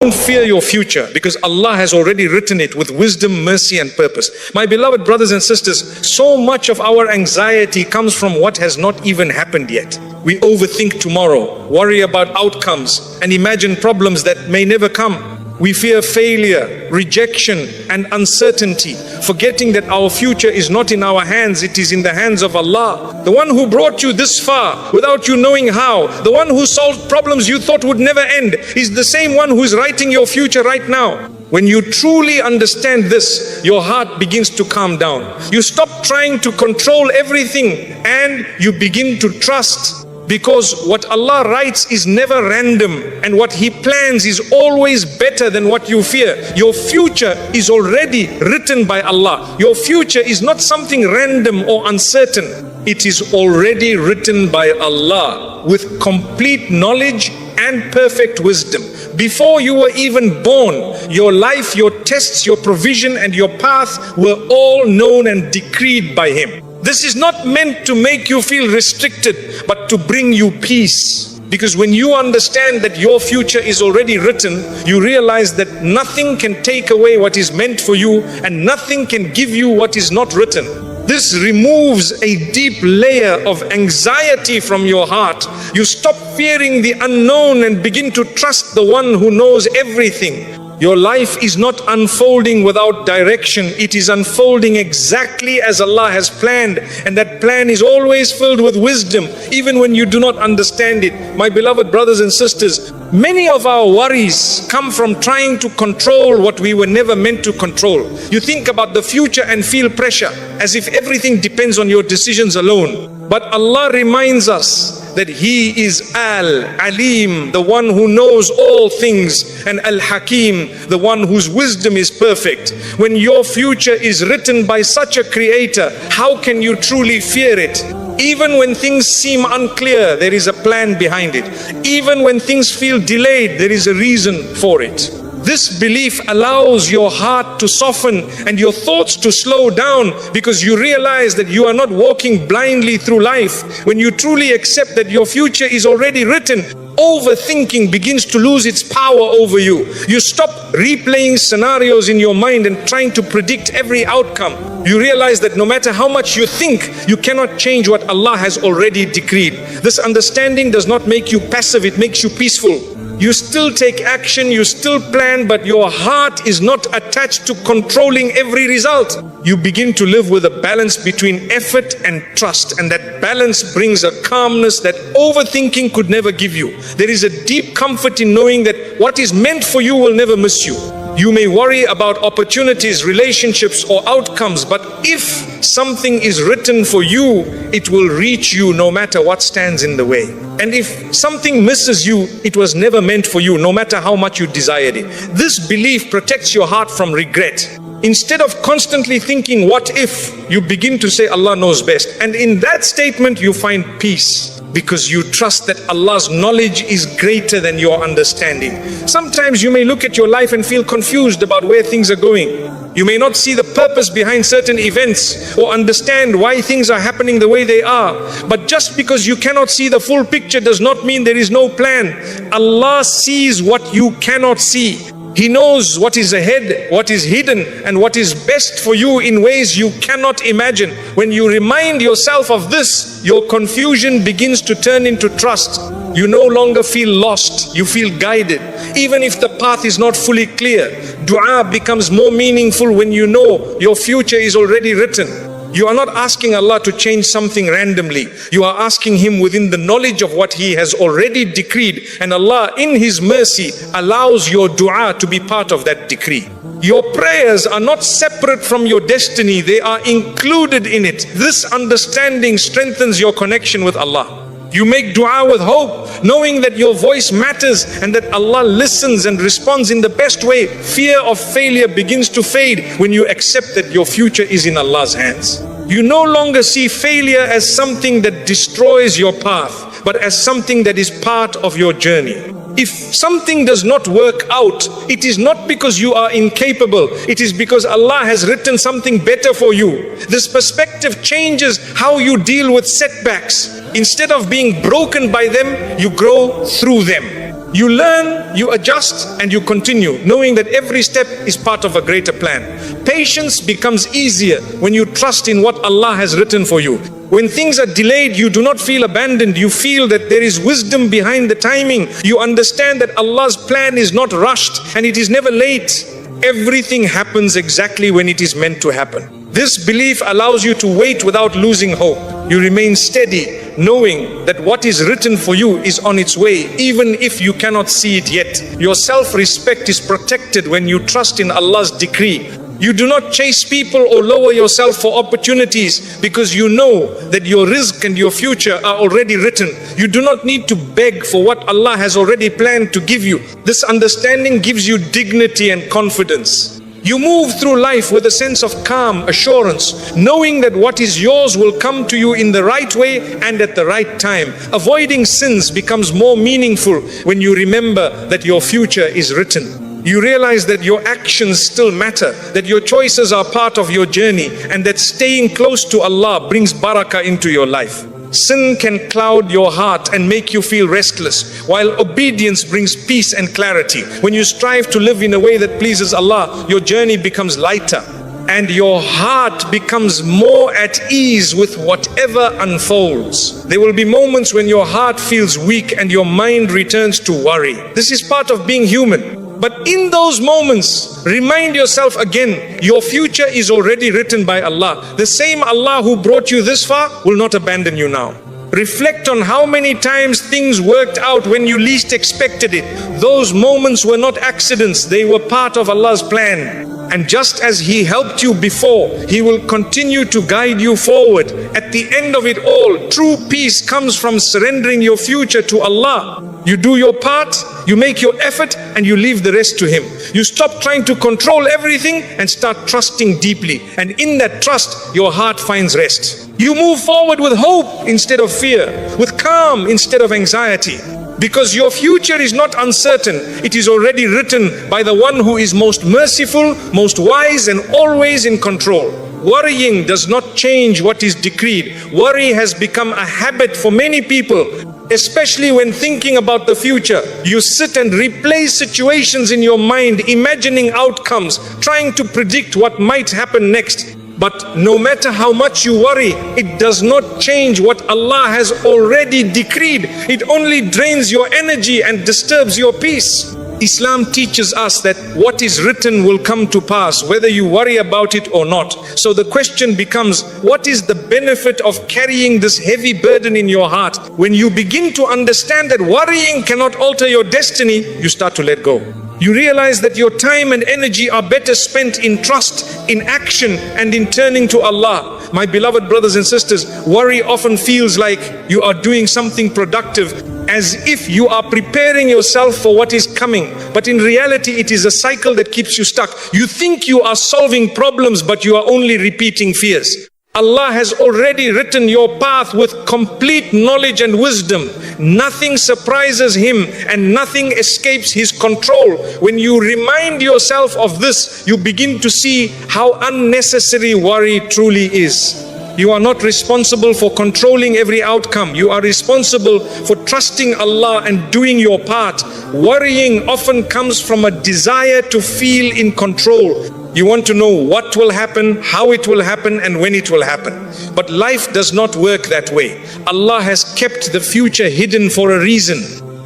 Don't fear your future, because Allah has already written it with wisdom, mercy and purpose. My beloved brothers and sisters, so much of our anxiety comes from what has not even happened yet. We overthink tomorrow, worry about outcomes, and imagine problems that may never come. We fear failure, rejection and uncertainty, forgetting that our future is not in our hands, it is in the hands of Allah. The one who brought you this far without you knowing how, the one who solved problems you thought would never end, is the same one who is writing your future right now. When you truly understand this, your heart begins to calm down. You stop trying to control everything and you begin to trust. Because what Allah writes is never random, and what He plans is always better than what you fear. Your future is already written by Allah. Your future is not something random or uncertain. It is already written by Allah with complete knowledge and perfect wisdom. Before you were even born, your life, your tests, your provision and your path were all known and decreed by Him. This is not meant to make you feel restricted, but to bring you peace. Because when you understand that your future is already written, you realize that nothing can take away what is meant for you, and nothing can give you what is not written. This removes a deep layer of anxiety from your heart. You stop fearing the unknown and begin to trust the one who knows everything. Your life is not unfolding without direction. It is unfolding exactly as Allah has planned, and that plan is always filled with wisdom, even when you do not understand it. My beloved brothers and sisters, many of our worries come from trying to control what we were never meant to control. You think about the future and feel pressure, as if everything depends on your decisions alone. But Allah reminds us that He is Al-Alim, the one who knows all things, and Al-Hakim, the one whose wisdom is perfect. When your future is written by such a creator, how can you truly fear it? Even when things seem unclear, there is a plan behind it. Even when things feel delayed, there is a reason for it. This belief allows your heart to soften and your thoughts to slow down, because you realize that you are not walking blindly through life. When you truly accept that your future is already written, overthinking begins to lose its power over you. You stop replaying scenarios in your mind and trying to predict every outcome. You realize that no matter how much you think, you cannot change what Allah has already decreed. This understanding does not make you passive, it makes you peaceful. You still take action, you still plan, but your heart is not attached to controlling every result. You begin to live with a balance between effort and trust, and that balance brings a calmness that overthinking could never give you. There is a deep comfort in knowing that what is meant for you will never miss you. You may worry about opportunities, relationships or outcomes, but if something is written for you, it will reach you no matter what stands in the way. And if something misses you, it was never meant for you, no matter how much you desired it. This belief protects your heart from regret. Instead of constantly thinking, what if, you begin to say, Allah knows best. And in that statement, you find peace, because you trust that Allah's knowledge is greater than your understanding. Sometimes you may look at your life and feel confused about where things are going. You may not see the purpose behind certain events or understand why things are happening the way they are. But just because you cannot see the full picture does not mean there is no plan. Allah sees what you cannot see. He knows what is ahead, what is hidden, and what is best for you in ways you cannot imagine. When you remind yourself of this, your confusion begins to turn into trust. You no longer feel lost, you feel guided. Even if the path is not fully clear, dua becomes more meaningful when you know your future is already written. You are not asking Allah to change something randomly. You are asking Him within the knowledge of what He has already decreed. And Allah, in His mercy, allows your dua to be part of that decree. Your prayers are not separate from your destiny. They are included in it. This understanding strengthens your connection with Allah. You make dua with hope, knowing that your voice matters and that Allah listens and responds in the best way. Fear of failure begins to fade when you accept that your future is in Allah's hands. You no longer see failure as something that destroys your path, but as something that is part of your journey. If something does not work out, it is not because you are incapable, it is because Allah has written something better for you. This perspective changes how you deal with setbacks. Instead of being broken by them, you grow through them. You learn, you adjust, and you continue, knowing that every step is part of a greater plan. Patience becomes easier when you trust in what Allah has written for you. When things are delayed, you do not feel abandoned. You feel that there is wisdom behind the timing. You understand that Allah's plan is not rushed and it is never late. Everything happens exactly when it is meant to happen. This belief allows you to wait without losing hope. You remain steady, knowing that what is written for you is on its way, even if you cannot see it yet. Your self-respect is protected when you trust in Allah's decree. You do not chase people or lower yourself for opportunities, because you know that your rizq and your future are already written. You do not need to beg for what Allah has already planned to give you. This understanding gives you dignity and confidence. You move through life with a sense of calm assurance, knowing that what is yours will come to you in the right way and at the right time. Avoiding sins becomes more meaningful when you remember that your future is written. You realize that your actions still matter, that your choices are part of your journey, and that staying close to Allah brings barakah into your life. Sin can cloud your heart and make you feel restless, while obedience brings peace and clarity. When you strive to live in a way that pleases Allah, your journey becomes lighter and your heart becomes more at ease with whatever unfolds. There will be moments when your heart feels weak and your mind returns to worry. This is part of being human. But in those moments, remind yourself again, your future is already written by Allah. The same Allah who brought you this far will not abandon you now. Reflect on how many times things worked out when you least expected it. Those moments were not accidents, they were part of Allah's plan. And just as He helped you before, He will continue to guide you forward. At the end of it all, true peace comes from surrendering your future to Allah. You do your part, you make your effort, and you leave the rest to Him. You stop trying to control everything and start trusting deeply. And in that trust, your heart finds rest. You move forward with hope instead of fear, with calm instead of anxiety. Because your future is not uncertain, it is already written by the one who is most merciful, most wise, and always in control. Worrying does not change what is decreed. Worry has become a habit for many people, especially when thinking about the future. You sit and replay situations in your mind, imagining outcomes, trying to predict what might happen next. But no matter how much you worry, it does not change what Allah has already decreed. It only drains your energy and disturbs your peace. Islam teaches us that what is written will come to pass, whether you worry about it or not. So the question becomes, what is the benefit of carrying this heavy burden in your heart? When you begin to understand that worrying cannot alter your destiny, you start to let go. You realize that your time and energy are better spent in trust, in action, and in turning to Allah. My beloved brothers and sisters, worry often feels like you are doing something productive, as if you are preparing yourself for what is coming. But in reality, it is a cycle that keeps you stuck. You think you are solving problems, but you are only repeating fears. Allah has already written your path with complete knowledge and wisdom. Nothing surprises Him and nothing escapes His control. When you remind yourself of this, you begin to see how unnecessary worry truly is. You are not responsible for controlling every outcome. You are responsible for trusting Allah and doing your part. Worrying often comes from a desire to feel in control. You want to know what will happen, how it will happen, and when it will happen. But life does not work that way. Allah has kept the future hidden for a reason.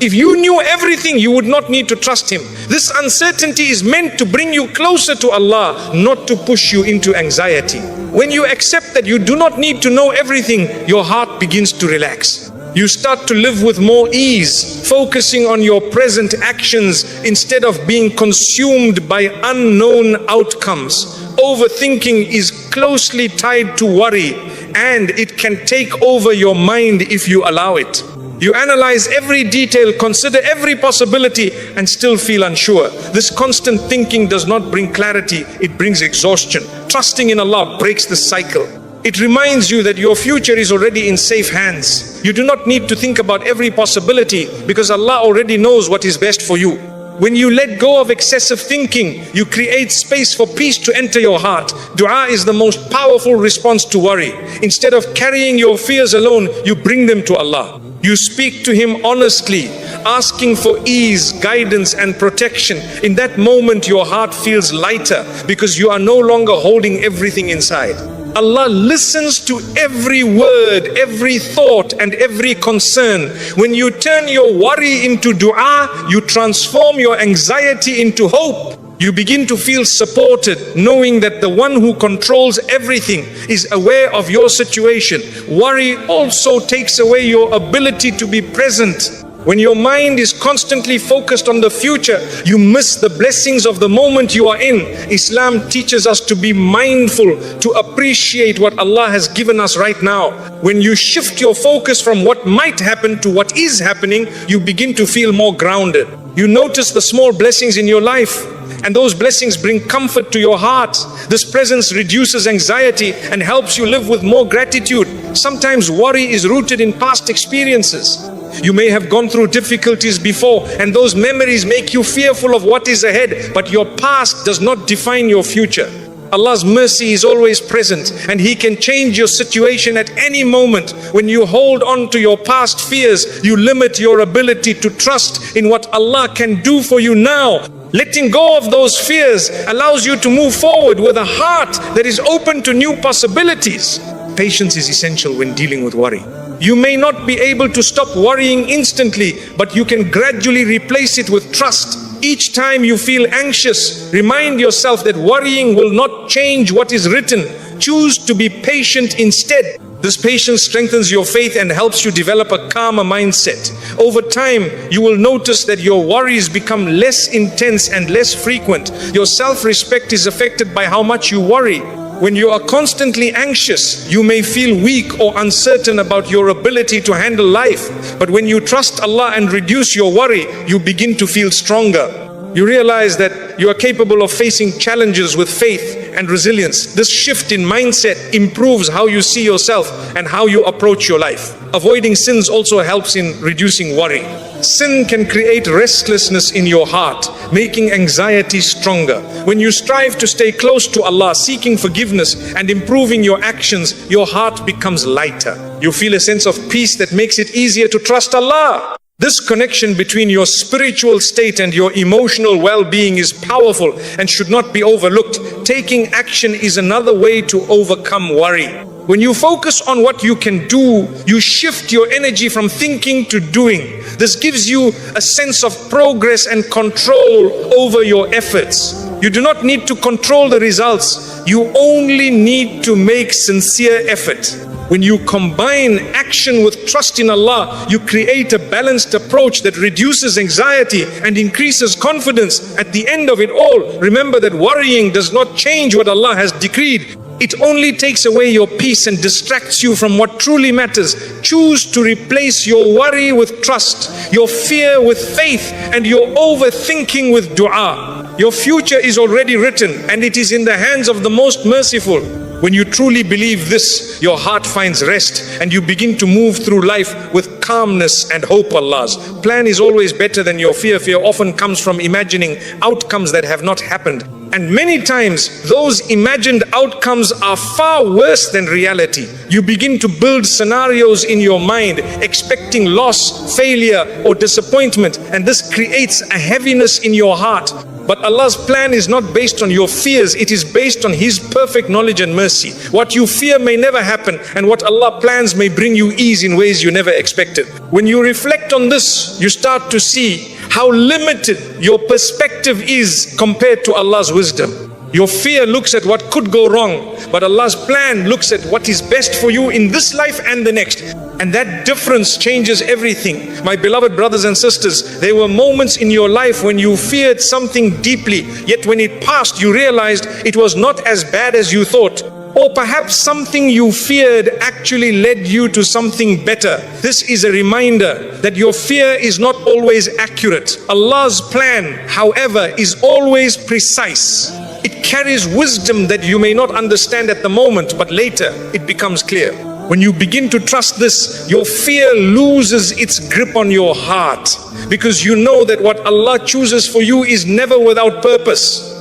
If you knew everything, you would not need to trust Him. This uncertainty is meant to bring you closer to Allah, not to push you into anxiety. When you accept that you do not need to know everything, your heart begins to relax. You start to live with more ease, focusing on your present actions instead of being consumed by unknown outcomes. Overthinking is closely tied to worry, and it can take over your mind if you allow it. You analyze every detail, consider every possibility, and still feel unsure. This constant thinking does not bring clarity, it brings exhaustion. Trusting in Allah breaks the cycle. It reminds you that your future is already in safe hands. You do not need to think about every possibility because Allah already knows what is best for you. When you let go of excessive thinking, you create space for peace to enter your heart. Dua is the most powerful response to worry. Instead of carrying your fears alone, you bring them to Allah. You speak to Him honestly, asking for ease, guidance and protection. In that moment your heart feels lighter because you are no longer holding everything inside. Allah listens to every word, every thought and every concern. When you turn your worry into dua, you transform your anxiety into hope. You begin to feel supported, knowing that the one who controls everything is aware of your situation. Worry also takes away your ability to be present. When your mind is constantly focused on the future, you miss the blessings of the moment you are in. Islam teaches us to be mindful, to appreciate what Allah has given us right now. When you shift your focus from what might happen to what is happening, you begin to feel more grounded. You notice the small blessings in your life, and those blessings bring comfort to your heart. This presence reduces anxiety and helps you live with more gratitude. Sometimes worry is rooted in past experiences. You may have gone through difficulties before, and those memories make you fearful of what is ahead, but your past does not define your future. Allah's mercy is always present, and He can change your situation at any moment. When you hold on to your past fears, you limit your ability to trust in what Allah can do for you now. Letting go of those fears allows you to move forward with a heart that is open to new possibilities. Patience is essential when dealing with worry. You may not be able to stop worrying instantly, but you can gradually replace it with trust. Each time you feel anxious, remind yourself that worrying will not change what is written. Choose to be patient instead. This patience strengthens your faith and helps you develop a calmer mindset. Over time, you will notice that your worries become less intense and less frequent. Your self-respect is affected by how much you worry. When you are constantly anxious, you may feel weak or uncertain about your ability to handle life. But when you trust Allah and reduce your worry, you begin to feel stronger. You realize that you are capable of facing challenges with faith and resilience. This shift in mindset improves how you see yourself and how you approach your life. Avoiding sins also helps in reducing worry. Sin can create restlessness in your heart, making anxiety stronger. When you strive to stay close to Allah, seeking forgiveness and improving your actions, your heart becomes lighter. You feel a sense of peace that makes it easier to trust Allah. This connection between your spiritual state and your emotional well-being is powerful and should not be overlooked. Taking action is another way to overcome worry. When you focus on what you can do, you shift your energy from thinking to doing. This gives you a sense of progress and control over your efforts. You do not need to control the results. You only need to make sincere effort. When you combine action with trust in Allah, you create a balanced approach that reduces anxiety and increases confidence. At the end of it all, remember that worrying does not change what Allah has decreed. It only takes away your peace and distracts you from what truly matters. Choose to replace your worry with trust, your fear with faith, and your overthinking with dua. Your future is already written, and it is in the hands of the most merciful. When you truly believe this, your heart finds rest and you begin to move through life with calmness and hope. Allah's plan is always better than your fear. Fear often comes from imagining outcomes that have not happened. And many times, those imagined outcomes are far worse than reality. You begin to build scenarios in your mind, expecting loss, failure, or disappointment, and this creates a heaviness in your heart. But Allah's plan is not based on your fears, it is based on His perfect knowledge and mercy. What you fear may never happen, and what Allah plans may bring you ease in ways you never expected. When you reflect on this, you start to see how limited your perspective is compared to Allah's wisdom. Your fear looks at what could go wrong, but Allah's plan looks at what is best for you in this life and the next. And that difference changes everything. My beloved brothers and sisters, there were moments in your life when you feared something deeply, yet when it passed, you realized it was not as bad as you thought. Or perhaps something you feared actually led you to something better. This is a reminder that your fear is not always accurate. Allah's plan, however, is always precise. It carries wisdom that you may not understand at the moment, but later it becomes clear. When you begin to trust this, your fear loses its grip on your heart, because you know that what Allah chooses for you is never without purpose.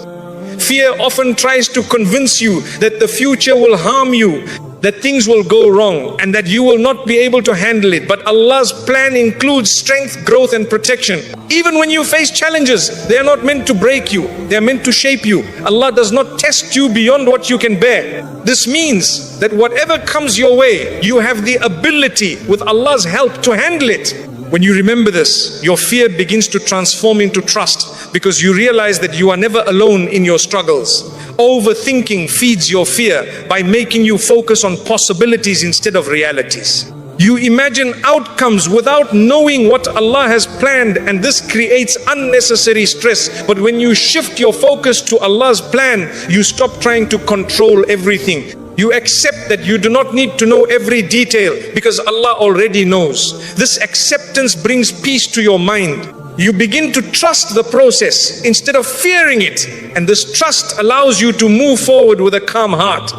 Fear often tries to convince you that the future will harm you, that things will go wrong and that you will not be able to handle it. But Allah's plan includes strength, growth and protection. Even when you face challenges, they are not meant to break you, they are meant to shape you. Allah does not test you beyond what you can bear. This means that whatever comes your way, you have the ability with Allah's help to handle it. When you remember this, your fear begins to transform into trust, because you realize that you are never alone in your struggles. Overthinking feeds your fear by making you focus on possibilities instead of realities. You imagine outcomes without knowing what Allah has planned, and this creates unnecessary stress. But when you shift your focus to Allah's plan, you stop trying to control everything. You accept that you do not need to know every detail because Allah already knows. This acceptance brings peace to your mind. You begin to trust the process instead of fearing it, and this trust allows you to move forward with a calm heart.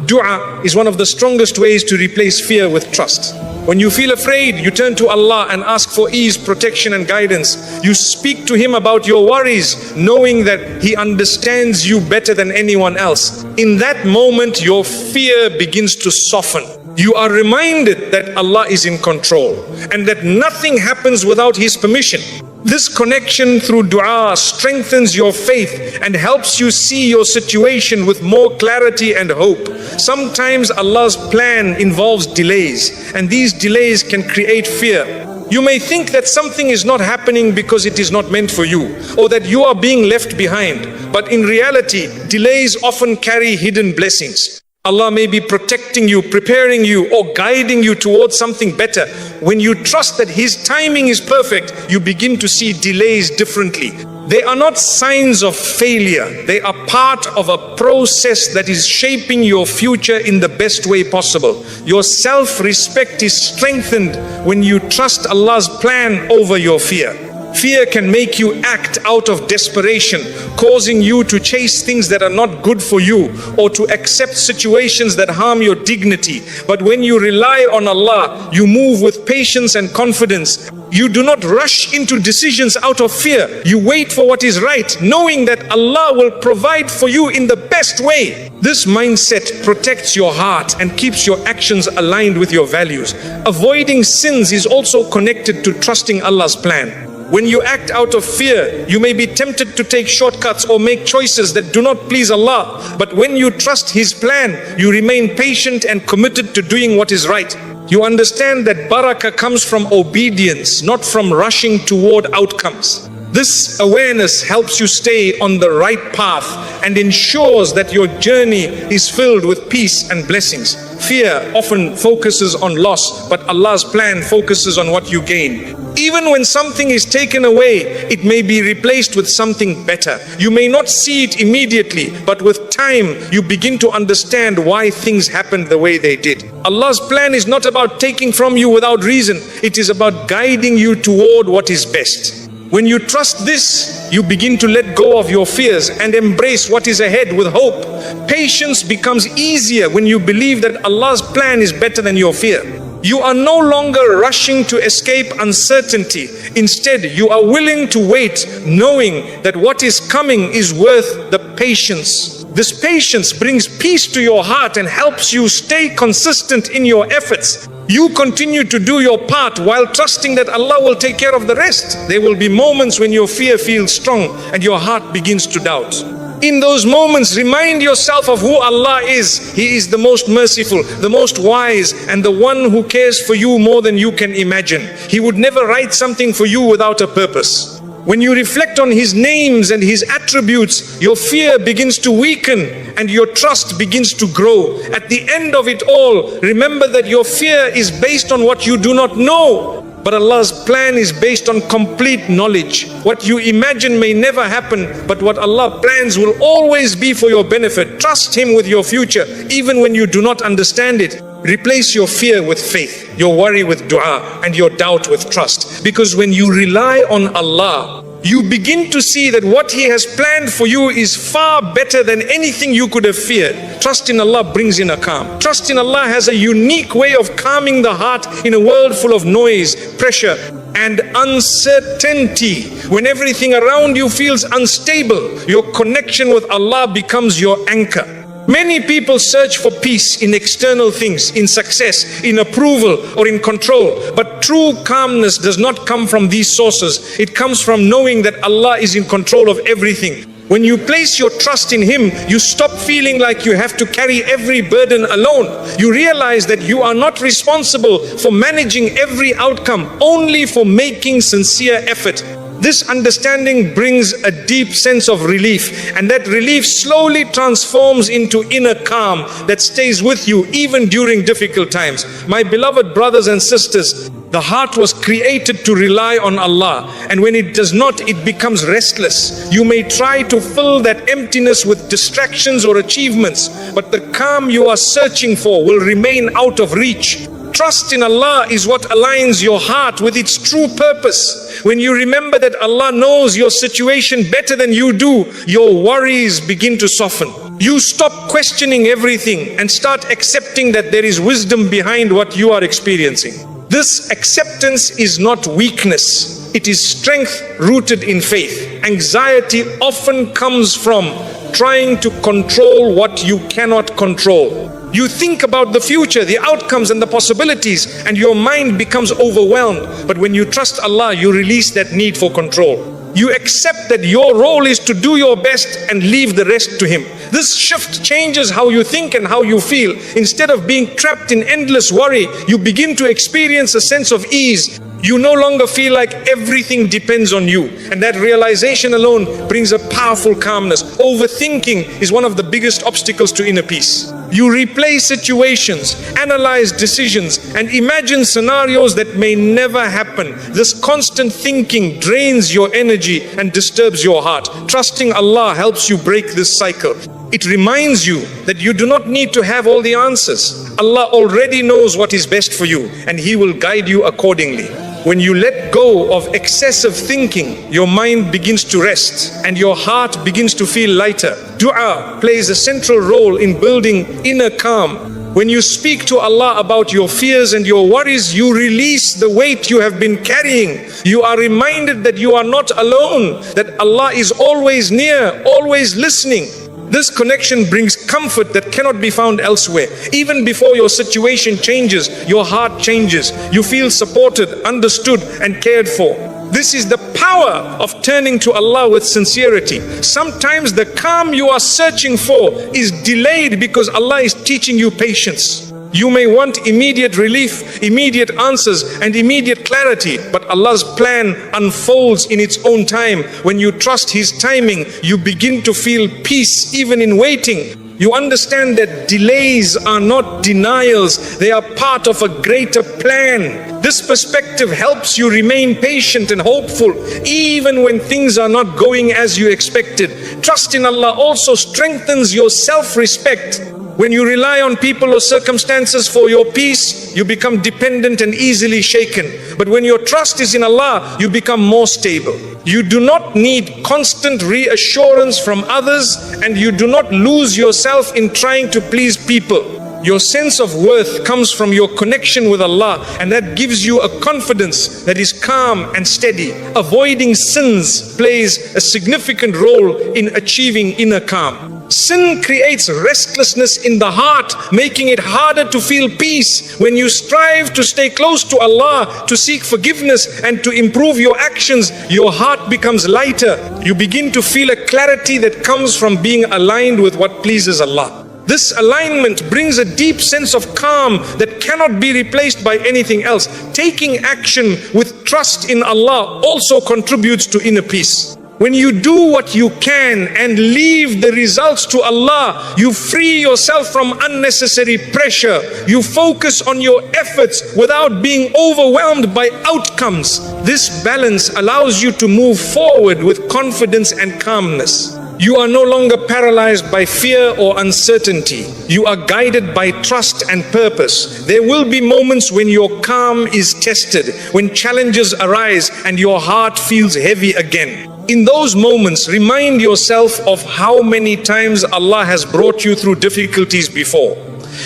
Dua is one of the strongest ways to replace fear with trust. When you feel afraid, you turn to Allah and ask for ease, protection and guidance. You speak to Him about your worries, knowing that He understands you better than anyone else. In that moment, your fear begins to soften. You are reminded that Allah is in control and that nothing happens without His permission. This connection through dua strengthens your faith and helps you see your situation with more clarity and hope. Sometimes Allah's plan involves delays, and these delays can create fear. You may think that something is not happening because it is not meant for you, or that you are being left behind. But in reality, delays often carry hidden blessings. Allah may be protecting you, preparing you, or guiding you towards something better. When you trust that His timing is perfect, you begin to see delays differently. They are not signs of failure. They are part of a process that is shaping your future in the best way possible. Your self-respect is strengthened when you trust Allah's plan over your fear. Fear can make you act out of desperation, causing you to chase things that are not good for you, or to accept situations that harm your dignity. But when you rely on Allah, you move with patience and confidence. You do not rush into decisions out of fear. You wait for what is right, knowing that Allah will provide for you in the best way. This mindset protects your heart and keeps your actions aligned with your values. Avoiding sins is also connected to trusting Allah's plan. When you act out of fear, you may be tempted to take shortcuts or make choices that do not please Allah. But when you trust His plan, you remain patient and committed to doing what is right. You understand that barakah comes from obedience, not from rushing toward outcomes. This awareness helps you stay on the right path and ensures that your journey is filled with peace and blessings. Fear often focuses on loss, but Allah's plan focuses on what you gain. Even when something is taken away, it may be replaced with something better. You may not see it immediately, but with time, you begin to understand why things happened the way they did. Allah's plan is not about taking from you without reason. It is about guiding you toward what is best. When you trust this, you begin to let go of your fears and embrace what is ahead with hope. Patience becomes easier when you believe that Allah's plan is better than your fear. You are no longer rushing to escape uncertainty. Instead, you are willing to wait, knowing that what is coming is worth the patience. This patience brings peace to your heart and helps you stay consistent in your efforts. You continue to do your part while trusting that Allah will take care of the rest. There will be moments when your fear feels strong and your heart begins to doubt. In those moments, remind yourself of who Allah is. He is the most merciful, the most wise, and the one who cares for you more than you can imagine. He would never write something for you without a purpose. When you reflect on His names and His attributes, your fear begins to weaken and your trust begins to grow. At the end of it all, remember that your fear is based on what you do not know. But Allah's plan is based on complete knowledge. What you imagine may never happen, but what Allah plans will always be for your benefit. Trust Him with your future, even when you do not understand it. Replace your fear with faith, your worry with dua, and your doubt with trust. Because when you rely on Allah, you begin to see that what He has planned for you is far better than anything you could have feared. Trust in Allah brings in a calm. Trust in Allah has a unique way of calming the heart in a world full of noise, pressure, and uncertainty. When everything around you feels unstable, your connection with Allah becomes your anchor. Many people search for peace in external things, in success, in approval, or in control. But true calmness does not come from these sources. It comes from knowing that Allah is in control of everything. When you place your trust in Him, you stop feeling like you have to carry every burden alone. You realize that you are not responsible for managing every outcome, only for making sincere effort. This understanding brings a deep sense of relief, and that relief slowly transforms into inner calm that stays with you even during difficult times. My beloved brothers and sisters, the heart was created to rely on Allah, and when it does not, it becomes restless. You may try to fill that emptiness with distractions or achievements, but the calm you are searching for will remain out of reach. Trust in Allah is what aligns your heart with its true purpose. When you remember that Allah knows your situation better than you do, your worries begin to soften. You stop questioning everything and start accepting that there is wisdom behind what you are experiencing. This acceptance is not weakness, it is strength rooted in faith. Anxiety often comes from trying to control what you cannot control. You think about the future, the outcomes and the possibilities, and your mind becomes overwhelmed. But when you trust Allah, you release that need for control. You accept that your role is to do your best and leave the rest to Him. This shift changes how you think and how you feel. Instead of being trapped in endless worry, you begin to experience a sense of ease. You no longer feel like everything depends on you. And that realization alone brings a powerful calmness. Overthinking is one of the biggest obstacles to inner peace. You replay situations, analyze decisions, and imagine scenarios that may never happen. This constant thinking drains your energy and disturbs your heart. Trusting Allah helps you break this cycle. It reminds you that you do not need to have all the answers. Allah already knows what is best for you, and He will guide you accordingly. When you let go of excessive thinking, your mind begins to rest and your heart begins to feel lighter. Dua plays a central role in building inner calm. When you speak to Allah about your fears and your worries, you release the weight you have been carrying. You are reminded that you are not alone, that Allah is always near, always listening. This connection brings comfort that cannot be found elsewhere. Even before your situation changes, your heart changes. You feel supported, understood, and cared for. This is the power of turning to Allah with sincerity. Sometimes the calm you are searching for is delayed because Allah is teaching you patience. You may want immediate relief, immediate answers, and immediate clarity, but Allah's plan unfolds in its own time. When you trust His timing, you begin to feel peace even in waiting. You understand that delays are not denials, they are part of a greater plan. This perspective helps you remain patient and hopeful, even when things are not going as you expected. Trust in Allah also strengthens your self-respect. When you rely on people or circumstances for your peace, you become dependent and easily shaken. But when your trust is in Allah, you become more stable. You do not need constant reassurance from others, and you do not lose yourself in trying to please people. Your sense of worth comes from your connection with Allah, and that gives you a confidence that is calm and steady. Avoiding sins plays a significant role in achieving inner calm. Sin creates restlessness in the heart, making it harder to feel peace. When you strive to stay close to Allah, to seek forgiveness and to improve your actions, your heart becomes lighter. You begin to feel a clarity that comes from being aligned with what pleases Allah. This alignment brings a deep sense of calm that cannot be replaced by anything else. Taking action with trust in Allah also contributes to inner peace. When you do what you can and leave the results to Allah, you free yourself from unnecessary pressure. You focus on your efforts without being overwhelmed by outcomes. This balance allows you to move forward with confidence and calmness. You are no longer paralyzed by fear or uncertainty. You are guided by trust and purpose. There will be moments when your calm is tested, when challenges arise and your heart feels heavy again. In those moments, remind yourself of how many times Allah has brought you through difficulties before.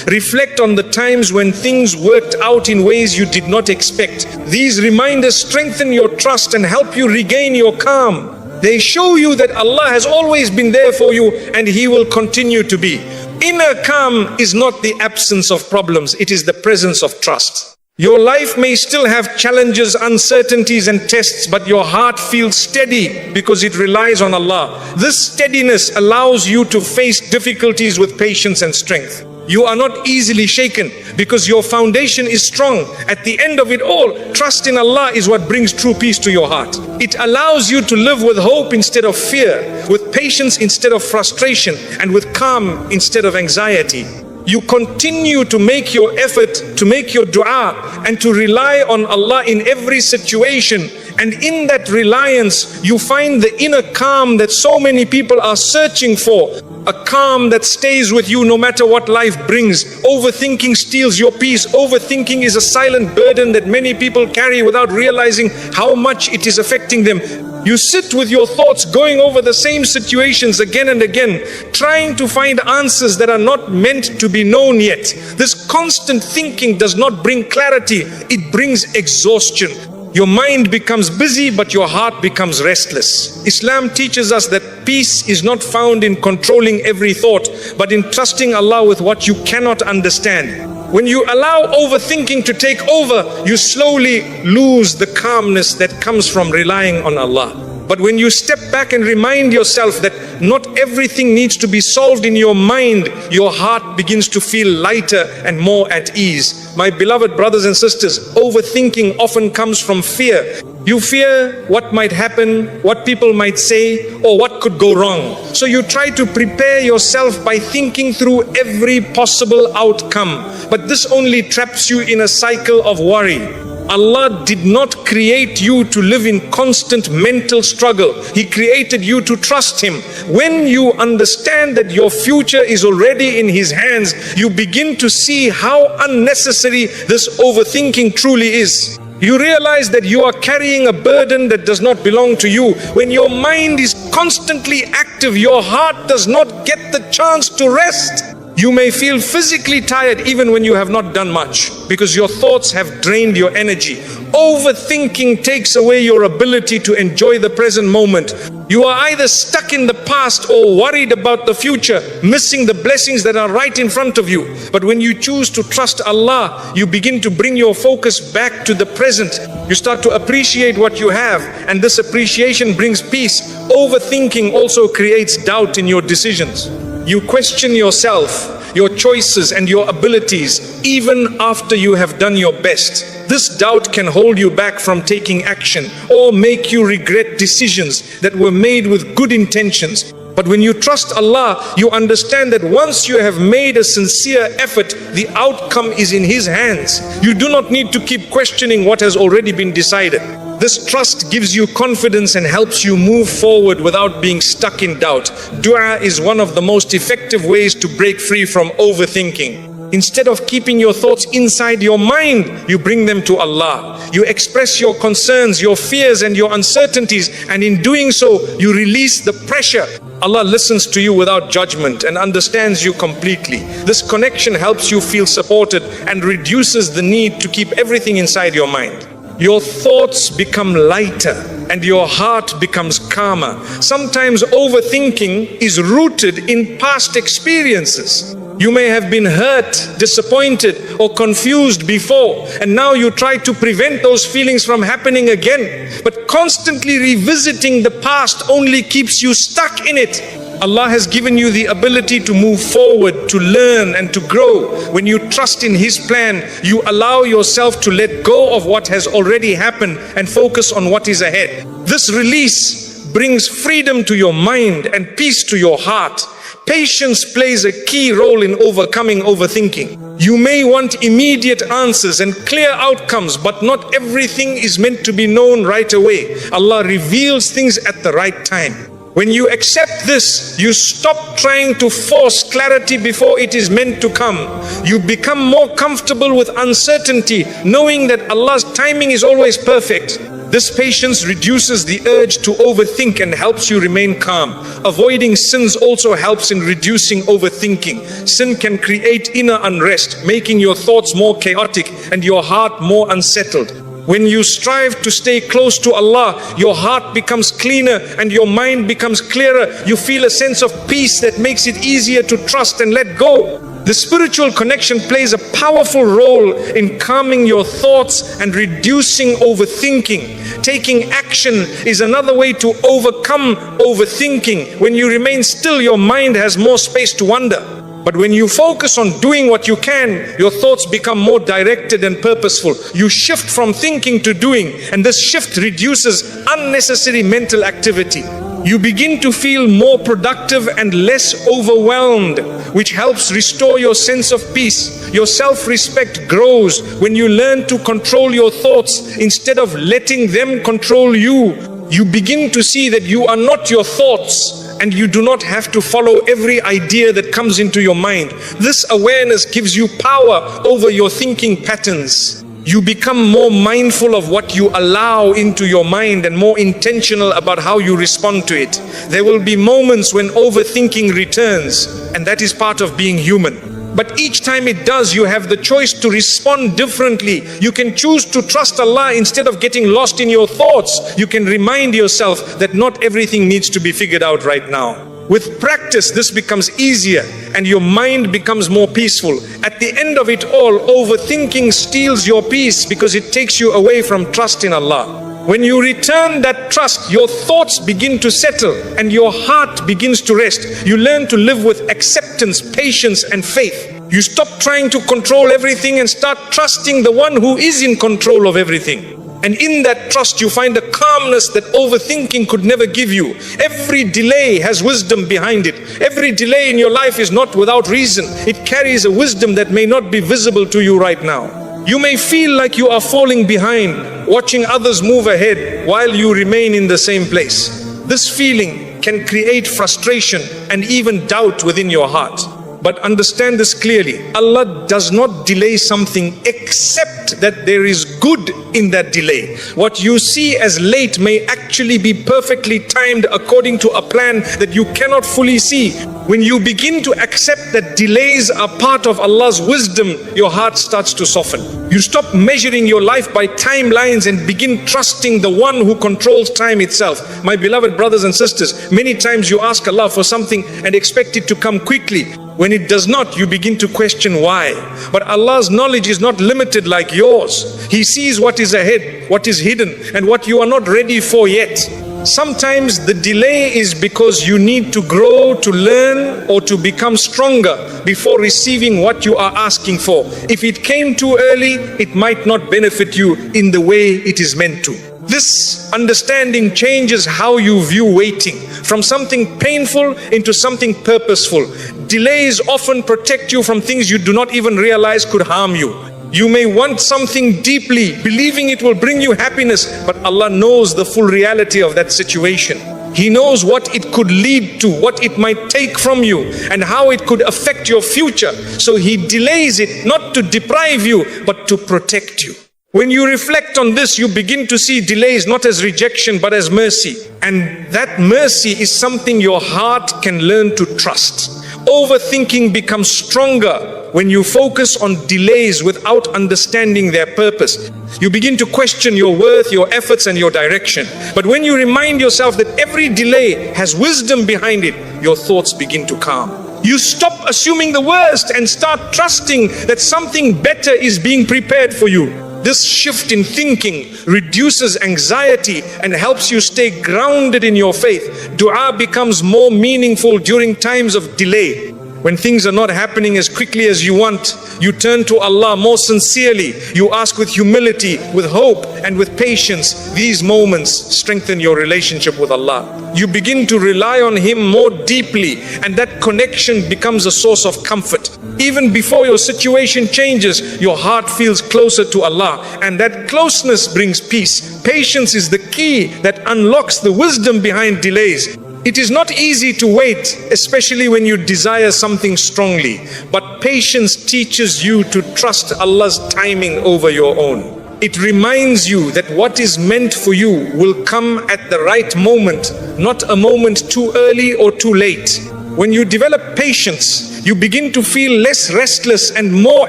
Reflect on the times when things worked out in ways you did not expect. These reminders strengthen your trust and help you regain your calm. They show you that Allah has always been there for you and He will continue to be. Inner calm is not the absence of problems, it is the presence of trust. Your life may still have challenges, uncertainties and tests, but your heart feels steady because it relies on Allah. This steadiness allows you to face difficulties with patience and strength. You are not easily shaken because your foundation is strong. At the end of it all, trust in Allah is what brings true peace to your heart. It allows you to live with hope instead of fear, with patience instead of frustration, and with calm instead of anxiety. You continue to make your effort, to make your dua, and to rely on Allah in every situation. And in that reliance, you find the inner calm that so many people are searching for. A calm that stays with you no matter what life brings. Overthinking steals your peace. Overthinking is a silent burden that many people carry without realizing how much it is affecting them. You sit with your thoughts going over the same situations again and again, trying to find answers that are not meant to be known yet. This constant thinking does not bring clarity, it brings exhaustion. Your mind becomes busy, but your heart becomes restless. Islam teaches us that peace is not found in controlling every thought, but in trusting Allah with what you cannot understand. When you allow overthinking to take over, you slowly lose the calmness that comes from relying on Allah. But when you step back and remind yourself that not everything needs to be solved in your mind, your heart begins to feel lighter and more at ease. My beloved brothers and sisters, overthinking often comes from fear. You fear what might happen, what people might say, or what could go wrong. So you try to prepare yourself by thinking through every possible outcome. But this only traps you in a cycle of worry. Allah did not create you to live in constant mental struggle. He created you to trust Him. When you understand that your future is already in His hands, you begin to see how unnecessary this overthinking truly is. You realize that you are carrying a burden that does not belong to you. When your mind is constantly active, your heart does not get the chance to rest. You may feel physically tired even when you have not done much, because your thoughts have drained your energy. Overthinking takes away your ability to enjoy the present moment. You are either stuck in the past or worried about the future, missing the blessings that are right in front of you. But when you choose to trust Allah, you begin to bring your focus back to the present. You start to appreciate what you have, and this appreciation brings peace. Overthinking also creates doubt in your decisions. You question yourself, your choices and your abilities even after you have done your best. This doubt can hold you back from taking action or make you regret decisions that were made with good intentions. But when you trust Allah, you understand that once you have made a sincere effort, the outcome is in His hands. You do not need to keep questioning what has already been decided. This trust gives you confidence and helps you move forward without being stuck in doubt. Dua is one of the most effective ways to break free from overthinking. Instead of keeping your thoughts inside your mind, you bring them to Allah. You express your concerns, your fears and your uncertainties, and in doing so, you release the pressure. Allah listens to you without judgment and understands you completely. This connection helps you feel supported and reduces the need to keep everything inside your mind. Your thoughts become lighter and your heart becomes calmer. Sometimes overthinking is rooted in past experiences. You may have been hurt, disappointed, or confused before, and now you try to prevent those feelings from happening again. But constantly revisiting the past only keeps you stuck in it. Allah has given you the ability to move forward, to learn and to grow. When you trust in His plan, you allow yourself to let go of what has already happened and focus on what is ahead. This release brings freedom to your mind and peace to your heart. Patience plays a key role in overcoming overthinking. You may want immediate answers and clear outcomes, but not everything is meant to be known right away. Allah reveals things at the right time. When you accept this, you stop trying to force clarity before it is meant to come. You become more comfortable with uncertainty, knowing that Allah's timing is always perfect. This patience reduces the urge to overthink and helps you remain calm. Avoiding sins also helps in reducing overthinking. Sin can create inner unrest, making your thoughts more chaotic and your heart more unsettled. When you strive to stay close to Allah, your heart becomes cleaner and your mind becomes clearer. You feel a sense of peace that makes it easier to trust and let go. The spiritual connection plays a powerful role in calming your thoughts and reducing overthinking. Taking action is another way to overcome overthinking. When you remain still, your mind has more space to wander. But when you focus on doing what you can, your thoughts become more directed and purposeful. You shift from thinking to doing, and this shift reduces unnecessary mental activity. You begin to feel more productive and less overwhelmed, which helps restore your sense of peace. Your self-respect grows when you learn to control your thoughts instead of letting them control you. You begin to see that you are not your thoughts, and you do not have to follow every idea that comes into your mind. This awareness gives you power over your thinking patterns. You become more mindful of what you allow into your mind and more intentional about how you respond to it. There will be moments when overthinking returns, and that is part of being human. But each time it does, you have the choice to respond differently. You can choose to trust Allah instead of getting lost in your thoughts. You can remind yourself that not everything needs to be figured out right now. With practice, this becomes easier and your mind becomes more peaceful. At the end of it all, overthinking steals your peace because it takes you away from trust in Allah. When you return that trust, your thoughts begin to settle and your heart begins to rest. You learn to live with acceptance, patience, and faith. You stop trying to control everything and start trusting the one who is in control of everything. And in that trust, you find a calmness that overthinking could never give you. Every delay has wisdom behind it. Every delay in your life is not without reason. It carries a wisdom that may not be visible to you right now. You may feel like you are falling behind, watching others move ahead while you remain in the same place. This feeling can create frustration and even doubt within your heart. But understand this clearly. Allah does not delay something except that there is good in that delay. What you see as late may actually be perfectly timed according to a plan that you cannot fully see. When you begin to accept that delays are part of Allah's wisdom, your heart starts to soften. You stop measuring your life by timelines and begin trusting the one who controls time itself. My beloved brothers and sisters, many times you ask Allah for something and expect it to come quickly. When it does not, you begin to question why. But Allah's knowledge is not limited like yours. He sees what is ahead, what is hidden, and what you are not ready for yet. Sometimes the delay is because you need to grow, to learn, or to become stronger before receiving what you are asking for. If it came too early, it might not benefit you in the way it is meant to. This understanding changes how you view waiting, from something painful into something purposeful. Delays often protect you from things you do not even realize could harm you. You may want something deeply, believing it will bring you happiness, but Allah knows the full reality of that situation. He knows what it could lead to, what it might take from you, and how it could affect your future. So He delays it not to deprive you, but to protect you. When you reflect on this, you begin to see delays not as rejection, but as mercy. And that mercy is something your heart can learn to trust. Overthinking becomes stronger when you focus on delays without understanding their purpose. You begin to question your worth, your efforts, and your direction. But when you remind yourself that every delay has wisdom behind it, your thoughts begin to calm. You stop assuming the worst and start trusting that something better is being prepared for you. This shift in thinking reduces anxiety and helps you stay grounded in your faith. Dua becomes more meaningful during times of delay. When things are not happening as quickly as you want, you turn to Allah more sincerely. You ask with humility, with hope, and with patience. These moments strengthen your relationship with Allah. You begin to rely on Him more deeply, and that connection becomes a source of comfort. Even before your situation changes, your heart feels closer to Allah, and that closeness brings peace. Patience is the key that unlocks the wisdom behind delays. It is not easy to wait, especially when you desire something strongly. But patience teaches you to trust Allah's timing over your own. It reminds you that what is meant for you will come at the right moment, not a moment too early or too late. When you develop patience, You begin to feel less restless and more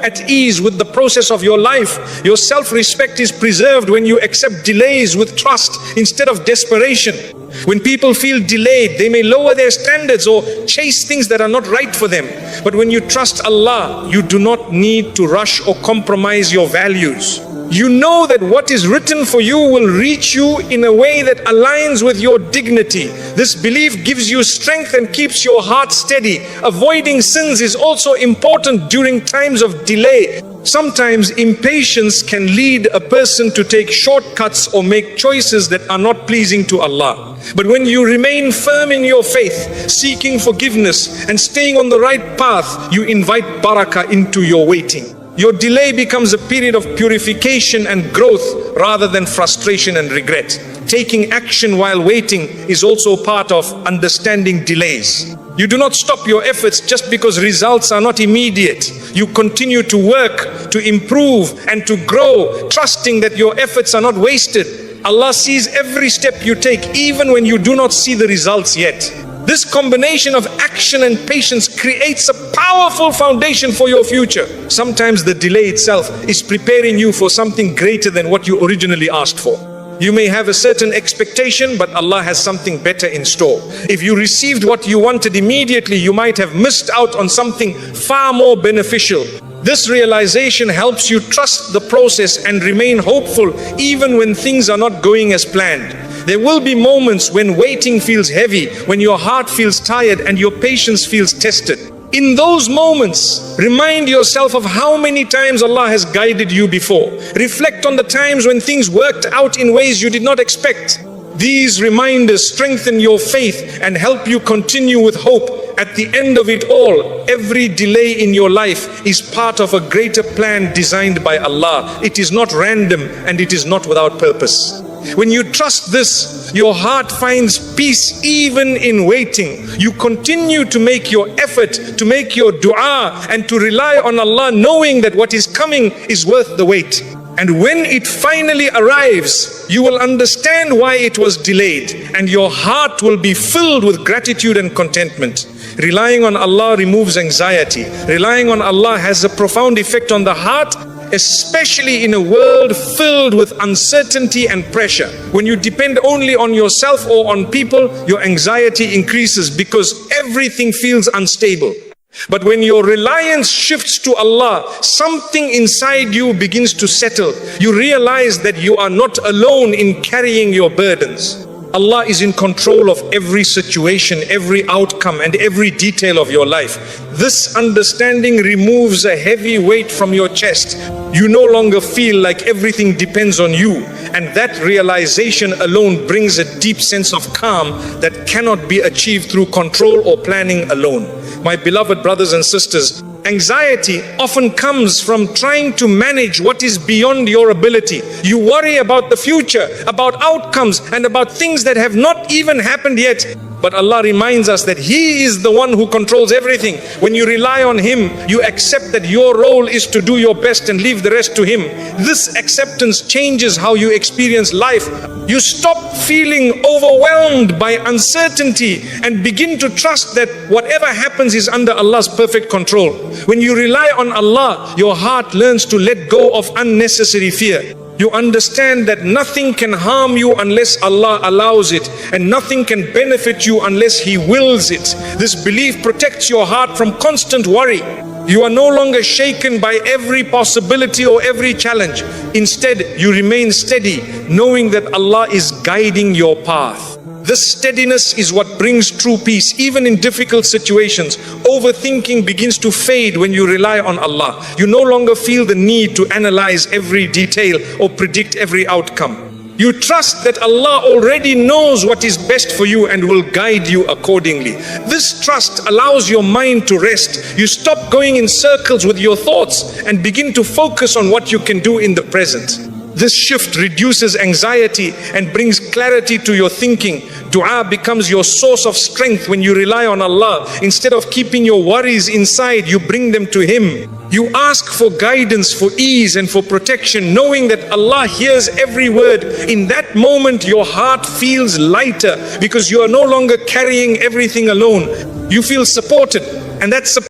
at ease with the process of your life. Your self-respect is preserved when you accept delays with trust instead of desperation. When people feel delayed, they may lower their standards or chase things that are not right for them. But when you trust Allah, you do not need to rush or compromise your values. You know that what is written for you will reach you in a way that aligns with your dignity. This belief gives you strength and keeps your heart steady. Avoiding sins is also important during times of delay. Sometimes impatience can lead a person to take shortcuts or make choices that are not pleasing to Allah. But when you remain firm in your faith, seeking forgiveness and staying on the right path, you invite barakah into your waiting. Your delay becomes a period of purification and growth rather than frustration and regret. Taking action while waiting is also part of understanding delays. You do not stop your efforts just because results are not immediate. You continue to work, to improve and to grow, trusting that your efforts are not wasted. Allah sees every step you take, even when you do not see the results yet. This combination of action and patience creates a powerful foundation for your future. Sometimes the delay itself is preparing you for something greater than what you originally asked for. You may have a certain expectation, but Allah has something better in store. If you received what you wanted immediately, you might have missed out on something far more beneficial. This realization helps you trust the process and remain hopeful even when things are not going as planned. There will be moments when waiting feels heavy, when your heart feels tired and your patience feels tested. In those moments, remind yourself of how many times Allah has guided you before. Reflect on the times when things worked out in ways you did not expect. These reminders strengthen your faith and help you continue with hope. At the end of it all, every delay in your life is part of a greater plan designed by Allah. It is not random and it is not without purpose. When you trust this, your heart finds peace even in waiting. You continue to make your effort, to make your dua and to rely on Allah, knowing that what is coming is worth the wait. And when it finally arrives, you will understand why it was delayed, and your heart will be filled with gratitude and contentment. Relying on Allah removes anxiety. Relying on Allah has a profound effect on the heart, especially in a world filled with uncertainty and pressure. When you depend only on yourself or on people, your anxiety increases because everything feels unstable. But when your reliance shifts to Allah, something inside you begins to settle. You realize that you are not alone in carrying your burdens. Allah is in control of every situation, every outcome, and every detail of your life. This understanding removes a heavy weight from your chest. You no longer feel like everything depends on you, and that realization alone brings a deep sense of calm that cannot be achieved through control or planning alone. My beloved brothers and sisters, anxiety often comes from trying to manage what is beyond your ability. You worry about the future, about outcomes, and about things that have not even happened yet. But Allah reminds us that He is the one who controls everything. When you rely on Him, you accept that your role is to do your best and leave the rest to Him. This acceptance changes how you experience life. You stop feeling overwhelmed by uncertainty and begin to trust that whatever happens is under Allah's perfect control. When you rely on Allah, your heart learns to let go of unnecessary fear. You understand that nothing can harm you unless Allah allows it, and nothing can benefit you unless He wills it. This belief protects your heart from constant worry. You are no longer shaken by every possibility or every challenge. Instead, you remain steady, knowing that Allah is guiding your path. This steadiness is what brings true peace, even in difficult situations. Overthinking begins to fade when you rely on Allah. You no longer feel the need to analyze every detail or predict every outcome. You trust that Allah already knows what is best for you and will guide you accordingly. This trust allows your mind to rest. You stop going in circles with your thoughts and begin to focus on what you can do in the present. This shift reduces anxiety and brings clarity to your thinking. Dua becomes your source of strength when you rely on Allah. Instead of keeping your worries inside, you bring them to Him. You ask for guidance, for ease and for protection, knowing that Allah hears every word. In that moment, your heart feels lighter because you are no longer carrying everything alone. You feel supported, and that support